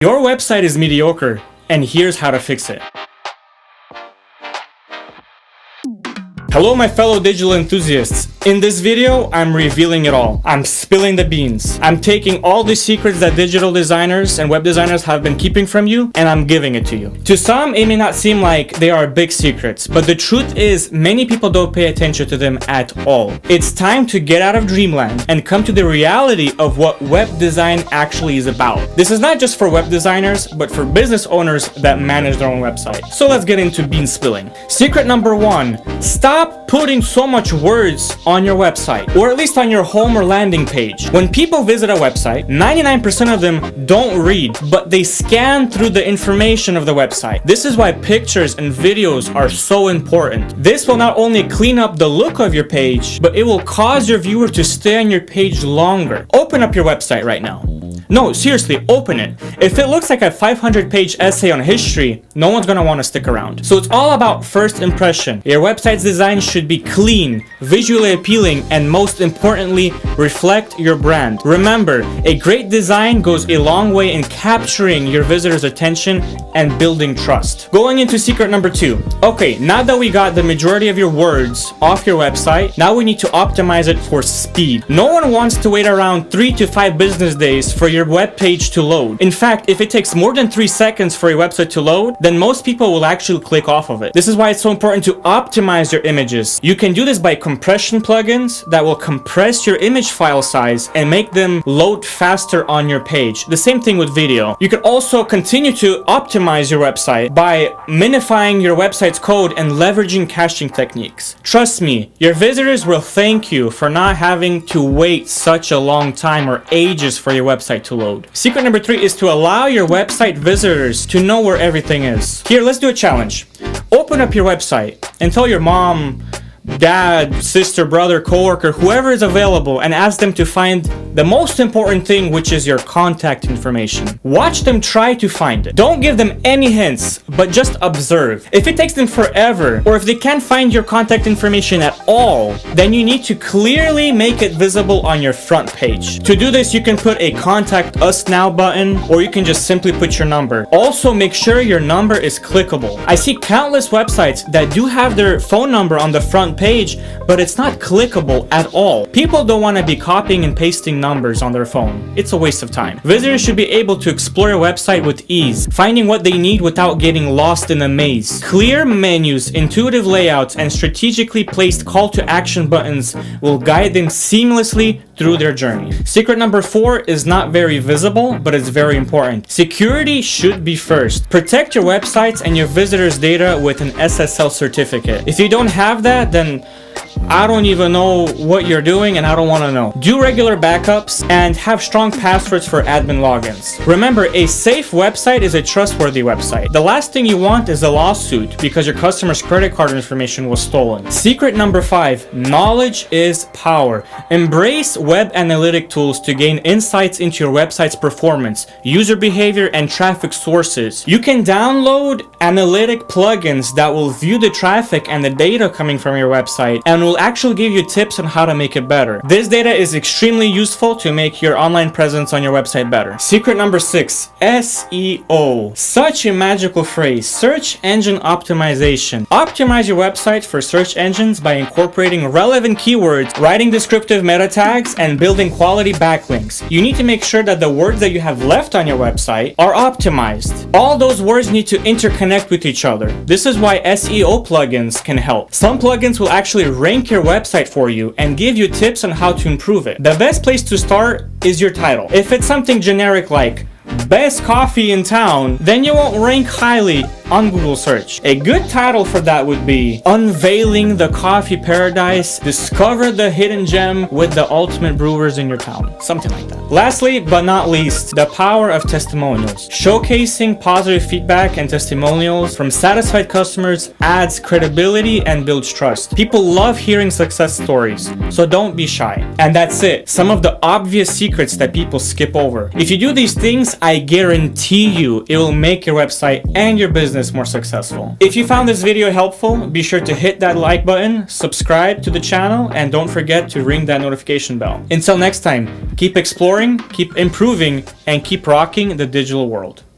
Your website is mediocre, and here's how to fix it. Hello my fellow digital enthusiasts. In this video, I'm revealing it all. I'm spilling the beans. I'm taking all the secrets that digital designers and web designers have been keeping from you, and I'm giving it to you. To some, it may not seem like they are big secrets, but the truth is many people don't pay attention to them at all. It's time to get out of dreamland and come to the reality of what web design actually is about. This is not just for web designers, but for business owners that manage their own website. So let's get into bean spilling. Secret number 1, stop putting so much words on your website, or at least on your home or landing page. When people visit a website, 99% of them don't read, but they scan through the information of the website. This is why pictures and videos are so important. This will not only clean up the look of your page, but it will cause your viewer to stay on your page longer. Open up your website right now. No, seriously, open it. If it looks like a 500-page essay on history, no one's gonna want to stick around. So it's all about first impression. Your website's design should be clean, visually appealing, and most importantly, reflect your brand. Remember, a great design goes a long way in capturing your visitors' attention and building trust. Going into secret number 2. Okay, now that we got the majority of your words off your website, now we need to optimize it for speed. No one wants to wait around 3 to 5 business days for your web page to load. In fact, if it takes more than 3 seconds for your website to load, then most people will actually click off of it. This is why it's so important to optimize your images. You can do this by compression plugins that will compress your image file size and make them load faster on your page. The same thing with video. You can also continue to optimize your website by minifying your website's code and leveraging caching techniques. Trust me, your visitors will thank you for not having to wait such a long time or ages for your website to load. Secret number 3 is to allow your website visitors to know where everything is. Here, let's do a challenge. Open up your website and tell your mom, dad, sister, brother, coworker, whoever is available, and ask them to find the most important thing, which is your contact information. Watch them try to find it. Don't give them any hints, but just observe. If it takes them forever, or if they can't find your contact information at all, then you need to clearly make it visible on your front page. To do this, you can put a contact us now button, or you can just simply put your number. Also, make sure your number is clickable. I see countless websites that do have their phone number on the front page, but it's not clickable at all. People don't want to be copying and pasting numbers on their phone. It's a waste of time. Visitors should be able to explore your website with ease, finding what they need without getting lost in a maze. Clear menus, intuitive layouts, and strategically placed call to action buttons will guide them seamlessly through their journey. Secret number 4 is not very visible, but it's very important. Security should be first. Protect your websites and your visitors' data with an SSL certificate. If you don't have that, then I don't even know what you're doing, and I don't want to know. Do regular backups and have strong passwords for admin logins. Remember, a safe website is a trustworthy website. The last thing you want is a lawsuit because your customer's credit card information was stolen. Secret number 5, knowledge is power. Embrace web analytic tools to gain insights into your website's performance, user behavior, and traffic sources. You can download analytic plugins that will view the traffic and the data coming from your website and will actually give you tips on how to make it better. This data is extremely useful to make your online presence on your website better. Secret number 6, SEO. Such a magical phrase, search engine optimization. Optimize your website for search engines by incorporating relevant keywords, writing descriptive meta tags, and building quality backlinks. You need to make sure that the words that you have left on your website are optimized. All those words need to interconnect with each other. This is why SEO plugins can help. Some plugins will actually rank your website for you and give you tips on how to improve it. The best place to start is your title. If it's something generic like best coffee in town, then you won't rank highly on Google search. A good title for that would be Unveiling the Coffee Paradise, Discover the Hidden Gem with the Ultimate Brewers in your town. Something like that. Lastly, but not least, the power of testimonials. Showcasing positive feedback and testimonials from satisfied customers adds credibility and builds trust. People love hearing success stories, so don't be shy. And that's it. Some of the obvious secrets that people skip over. If you do these things, I guarantee you it will make your website and your business more successful. If you found this video helpful, be sure to hit that like button, subscribe to the channel, and don't forget to ring that notification bell. Until next time, keep exploring, keep improving, and keep rocking the digital world.